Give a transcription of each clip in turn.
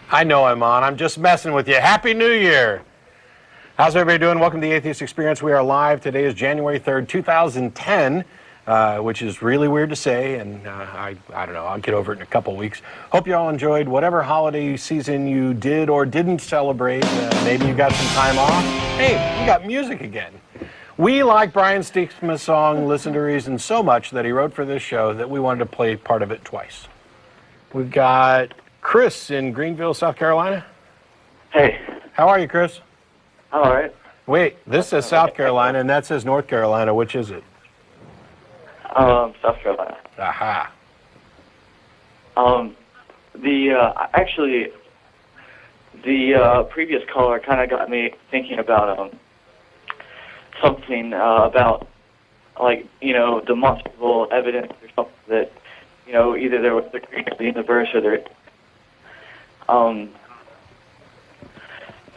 I know I'm on. I'm just messing with you. Happy New Year. How's everybody doing? Welcome to the Atheist Experience. We are live. Today is January 3rd, 2010, which is really weird to say, and I don't know. I'll get over it in a couple weeks. Hope you all enjoyed whatever holiday season you did or didn't celebrate. Maybe you got some time off. Hey, we got music again. We like Bryan Steeksma's song, Listen to Reason, so much that he wrote for this show that we wanted to play part of it twice. We've got Chris in Greenville, South Carolina. Hey. How are you, Chris? I'm all right. Wait, this says South Carolina, and that says North Carolina. Which is it? South Carolina. Aha. Actually, the previous caller kind of got me thinking about something about, like, demonstrable evidence or something that, either there was the creator of the universe or there.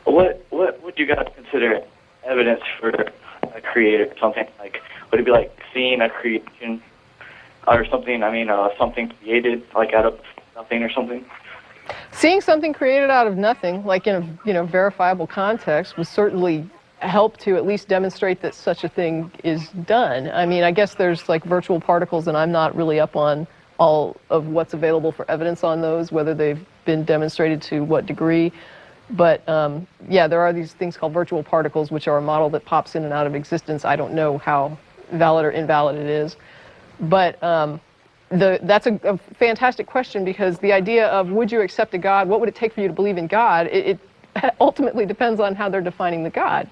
What would you guys consider evidence for a creator? Something like, would it be like seeing a creation or something? I mean, something created like out of nothing or something. Seeing something created out of nothing, like in a verifiable context, would certainly help to at least demonstrate that such a thing is done. I mean, I guess there's like virtual particles, and I'm not really up on all of what's available for evidence on those, whether they've been demonstrated to what degree. But yeah, there are these things called virtual particles, which are a model that pops in and out of existence. I don't know how valid or invalid it is. But that's a fantastic question, because the idea of would you accept a God, what would it take for you to believe in God, it ultimately depends on how they're defining the God.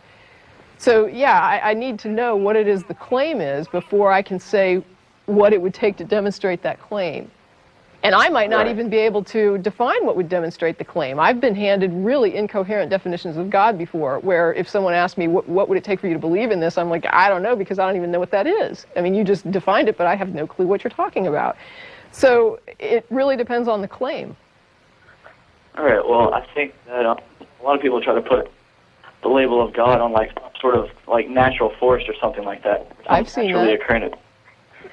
So yeah, I need to know what it is the claim is before I can say what it would take to demonstrate that claim. And I might not even be able to define what would demonstrate the claim. I've been handed really incoherent definitions of God before, where if someone asked me, what would it take for you to believe in this? I'm like, I don't know, because I don't even know what that is. I mean, you just defined it, but I have no clue what you're talking about. So it really depends on the claim. All right, well, I think that a lot of people try to put the label of God on like some sort of like natural force or something like that. I've seen that. Occurring.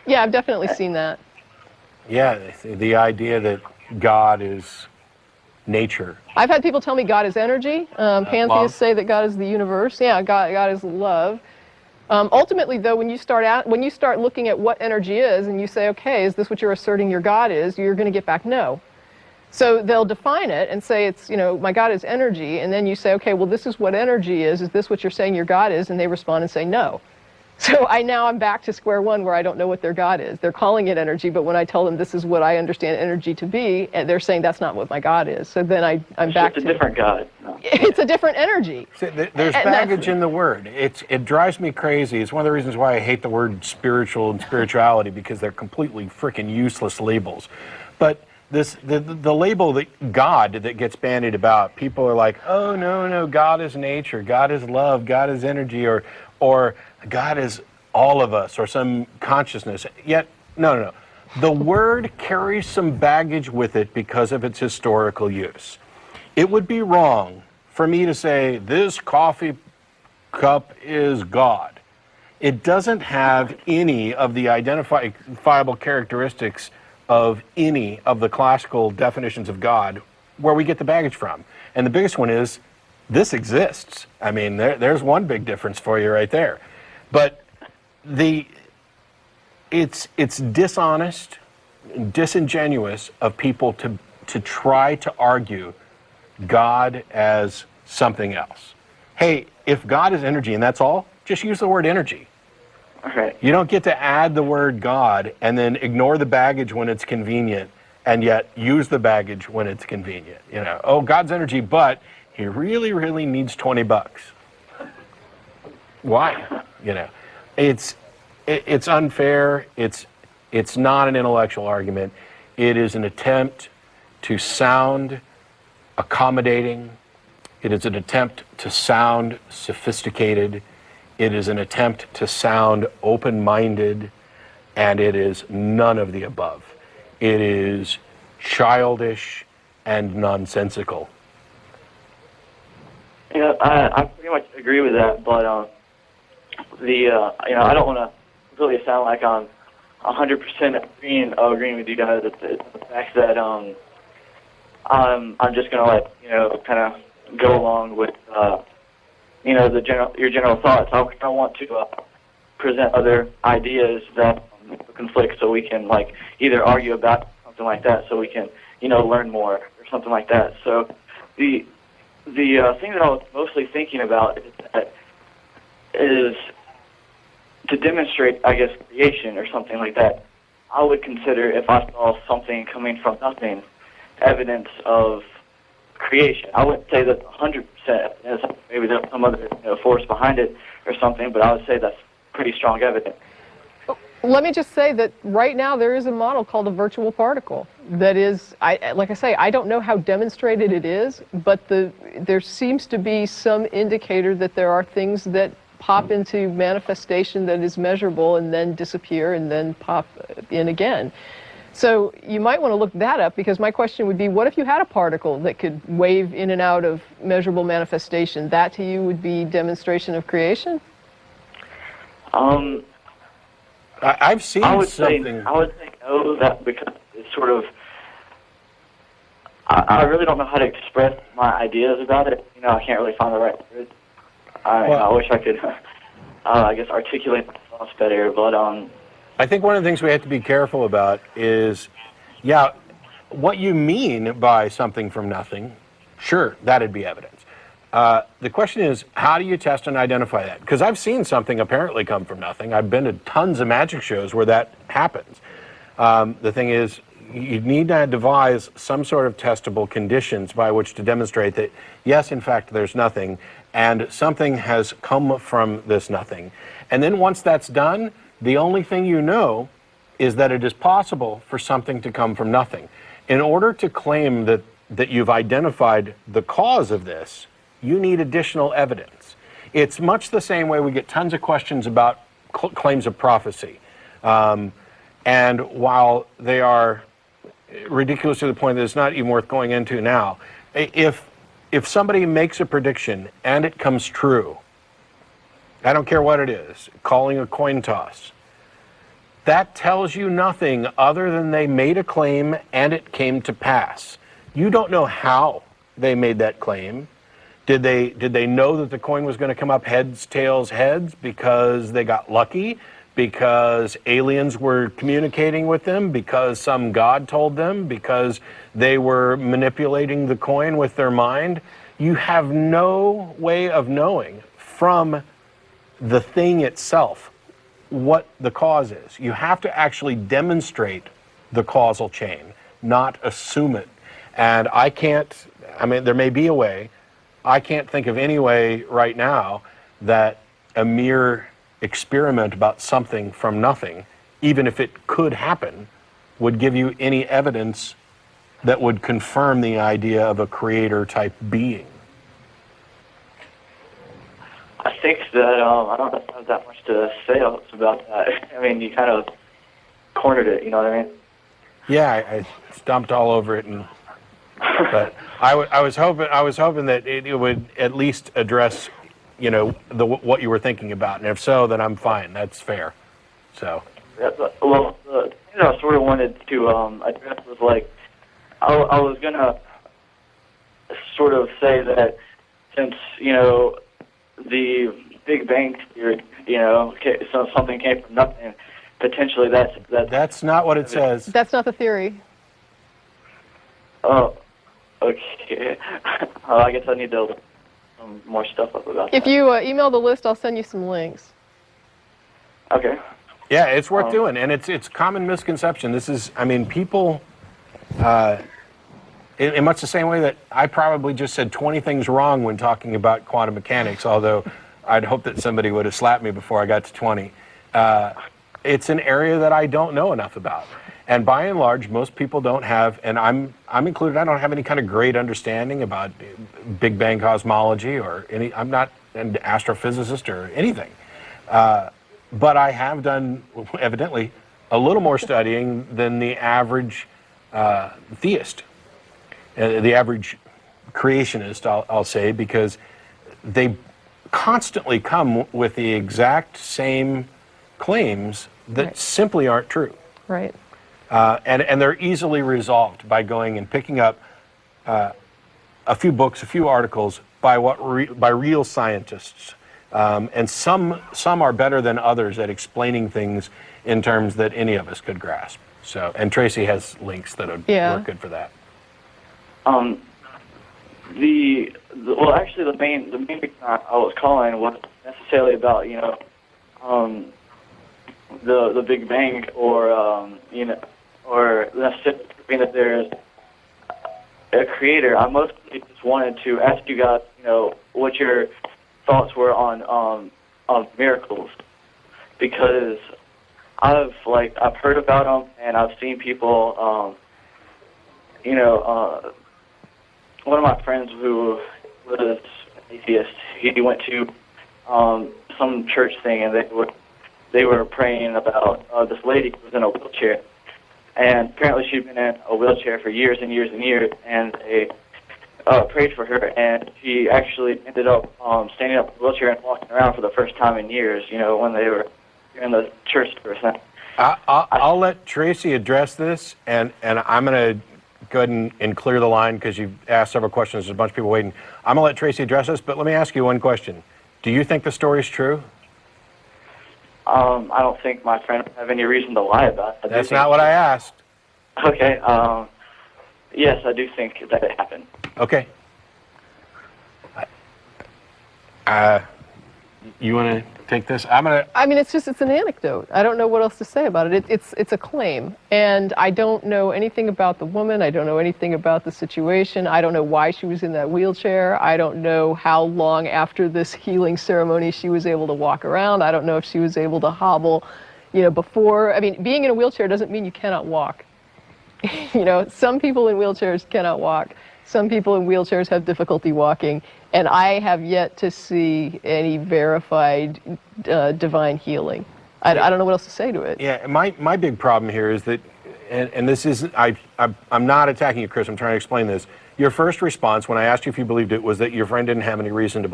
Yeah, I've definitely seen that. Yeah, the idea that God is nature. I've had people tell me God is energy. Pantheists say that God is the universe. Yeah, God is love. Ultimately, though, when you start looking at what energy is, and you say, okay, is this what you're asserting your God is? You're going to get back no. So they'll define it and say it's, my God is energy, and then you say, okay, well, this is what energy is. Is this what you're saying your God is? And they respond and say no. So now I'm back to square one, where I don't know what their God is. They're calling it energy, but when I tell them this is what I understand energy to be, they're saying that's not what my God is. So then I'm back to... It's a different God. No. It's a different energy. See, there's baggage in the word. It drives me crazy. It's one of the reasons why I hate the word spiritual and spirituality, because they're completely freaking useless labels. But the label that God that gets bandied about, people are like, oh, no, God is nature, God is love, God is energy, or God is all of us, or some consciousness. Yet, no. The word carries some baggage with it because of its historical use. It would be wrong for me to say, this coffee cup is God. It doesn't have any of the identifiable characteristics of any of the classical definitions of God where we get the baggage from. And the biggest one is, this exists. I mean, there's one big difference for you right there. But it's dishonest, disingenuous of people to try to argue God as something else. Hey, if God is energy and that's all, just use the word energy. Okay. You don't get to add the word God and then ignore the baggage when it's convenient, and yet use the baggage when it's convenient. Oh, God's energy, but he really, really needs $20. Why? It's unfair. It's not an intellectual argument. It is an attempt to sound accommodating. It is an attempt to sound sophisticated. It is an attempt to sound open-minded, and it is none of the above. It is childish and nonsensical. I pretty much agree with that, but I don't want to completely sound like I'm 100% agreeing with you guys. The fact that I'm just going to let, kind of go along with, your general thoughts. I want to present other ideas that conflict so we can, like, either argue about something like that so we can, learn more or something like that. So the thing that I was mostly thinking about is to demonstrate, I guess, creation or something like that. I would consider, if I saw something coming from nothing, evidence of creation. I wouldn't say that 100%. Maybe there's some other force behind it or something, but I would say that's pretty strong evidence. Let me just say that right now there is a model called a virtual particle that is, like I say, I don't know how demonstrated it is, but there seems to be some indicator that there are things that pop into manifestation that is measurable and then disappear and then pop in again. So you might want to look that up, because my question would be, what if you had a particle that could wave in and out of measurable manifestation? That to you would be demonstration of creation? I've seen something. I would say no, that because it's sort of. I really don't know how to express my ideas about it. I can't really find the right words. I wish I could. I guess articulate my thoughts better, but I think one of the things we have to be careful about is, what you mean by something from nothing. Sure, that'd be evidence. The question is, how do you test and identify that? Because I've seen something apparently come from nothing. I've been to tons of magic shows where that happens. The thing is, you need to devise some sort of testable conditions by which to demonstrate that, yes, in fact, there's nothing, and something has come from this nothing. And then once that's done, the only thing you know is that it is possible for something to come from nothing. In order to claim that you've identified the cause of this, you need additional evidence. It's much the same way we get tons of questions about claims of prophecy. And while they are ridiculous to the point that it's not even worth going into now, if somebody makes a prediction and it comes true, I don't care what it is, calling a coin toss, that tells you nothing other than they made a claim and it came to pass. You don't know how they made that claim. Did they know that the coin was going to come up heads, tails, heads because they got lucky? Because aliens were communicating with them? Because some god told them? Because they were manipulating the coin with their mind? You have no way of knowing from the thing itself what the cause is. You have to actually demonstrate the causal chain, not assume it. And there may be a way. I can't think of any way right now that a mere experiment about something from nothing, even if it could happen, would give you any evidence that would confirm the idea of a creator type being. I think that I don't have that much to say about that. I mean, you kind of cornered it. You know what I mean? Yeah, I stomped all over it, but I was hoping that it would at least address, what you were thinking about, and if so, then I'm fine. That's fair. So. Yeah, well, the thing that I sort of wanted to address was like, I was gonna sort of say that since the Big Bang Theory, so something came from nothing, potentially that's not what it says. That's not the theory. Oh, okay. I guess I need to look some more stuff up about that. If you email the list, I'll send you some links. Okay. Yeah, it's worth doing, and it's common misconception. This is, people, in much the same way that I probably just said 20 things wrong when talking about quantum mechanics, although I'd hope that somebody would have slapped me before I got to 20. It's an area that I don't know enough about. And by and large, most people don't have, and I'm included, I don't have any kind of great understanding about Big Bang cosmology or I'm not an astrophysicist or anything. But I have done, evidently, a little more studying than the average theist, the average creationist, I'll say, because they constantly come with the exact same claims that simply aren't true. Right. And they're easily resolved by going and picking up a few books, a few articles by by real scientists, and some are better than others at explaining things in terms that any of us could grasp. So, and Tracy has links that would work good for that. Well, actually, the main reason I was calling wasn't necessarily about the Big Bang or or necessarily that there's a creator. I mostly just wanted to ask you guys, what your thoughts were on miracles, because I've heard about them and I've seen people, one of my friends who was an atheist, he went to some church thing and they were praying about this lady who was in a wheelchair. And apparently she'd been in a wheelchair for years and years and years, and they prayed for her, and she actually ended up standing up in a wheelchair and walking around for the first time in years, when they were in the church service. I'll let Tracy address this, and I'm going to go ahead and clear the line because you've asked several questions. There's a bunch of people waiting. I'm going to let Tracy address this, but let me ask you one question. Do you think the story is true? I don't think my friend would have any reason to lie about it. That's not what I asked. Okay. Yes, I do think that it happened. Okay. You want to take this? I mean, it's an anecdote. I don't know what else to say about it. It's a claim, and I don't know anything about the woman. I don't know anything about the situation. I don't know why she was in that wheelchair. I don't know how long after this healing ceremony she was able to walk around. I don't know if she was able to hobble, before. I mean, being in a wheelchair doesn't mean you cannot walk. Some people in wheelchairs cannot walk. Some people in wheelchairs have difficulty walking, and I have yet to see any verified divine healing. I don't know what else to say to it. Yeah, my big problem here is that, and this isn't, I'm not attacking you, Chris, I'm trying to explain this. Your first response when I asked you if you believed it was that your friend didn't have any reason to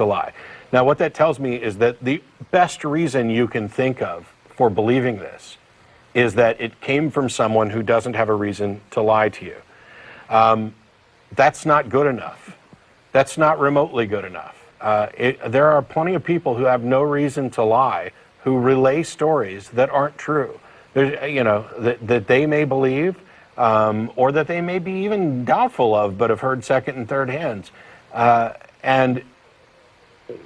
lie. Now, what that tells me is that the best reason you can think of for believing this is that it came from someone who doesn't have a reason to lie to you. That's not good enough. That's not remotely good enough. There are plenty of people who have no reason to lie, who relay stories that aren't true, that they may believe, or that they may be even doubtful of, but have heard second and third hands. And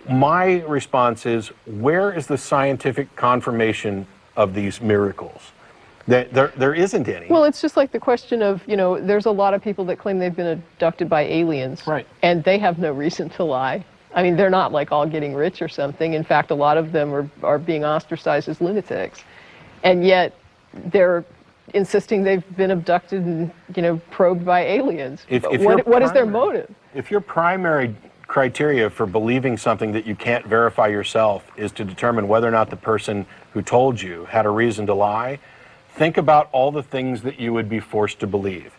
my response is, where is the scientific confirmation of these miracles? There isn't any. Well, it's just like the question of, there's a lot of people that claim they've been abducted by aliens. Right. And they have no reason to lie. I mean, they're not all getting rich or something. In fact, a lot of them are being ostracized as lunatics. And yet, they're insisting they've been abducted and, probed by aliens. What is their motive? If your primary criteria for believing something that you can't verify yourself is to determine whether or not the person who told you had a reason to lie, think about all the things that you would be forced to believe.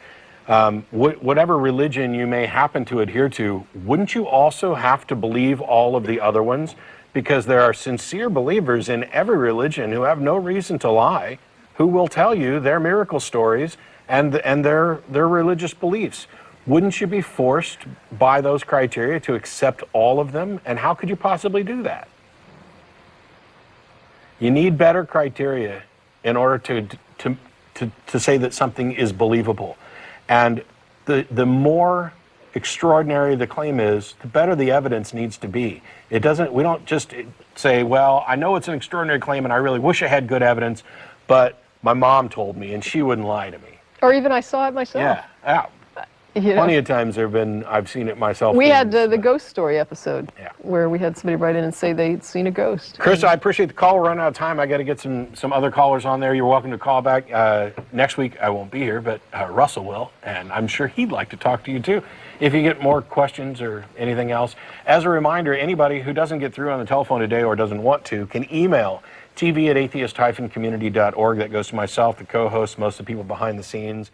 Whatever religion you may happen to adhere to, wouldn't you also have to believe all of the other ones? Because there are sincere believers in every religion who have no reason to lie, who will tell you their miracle stories and their religious beliefs. Wouldn't you be forced by those criteria to accept all of them? And how could you possibly do that? You need better criteria in order to say that something is believable. And the more extraordinary the claim is, the better the evidence needs to be. We don't just say, well, I know it's an extraordinary claim and I really wish I had good evidence, but my mom told me and she wouldn't lie to me. Or even I saw it myself. Yeah. Plenty of times I've seen it myself. We had the ghost story episode where we had somebody write in and say they'd seen a ghost. Chris, I appreciate the call. We're running out of time. I got to get some other callers on there. You're welcome to call back. Next week I won't be here, but Russell will, and I'm sure he'd like to talk to you too. If you get more questions or anything else. As a reminder, anybody who doesn't get through on the telephone today or doesn't want to can email tv@atheist-community.org. That goes to myself, the co-host, most of the people behind the scenes.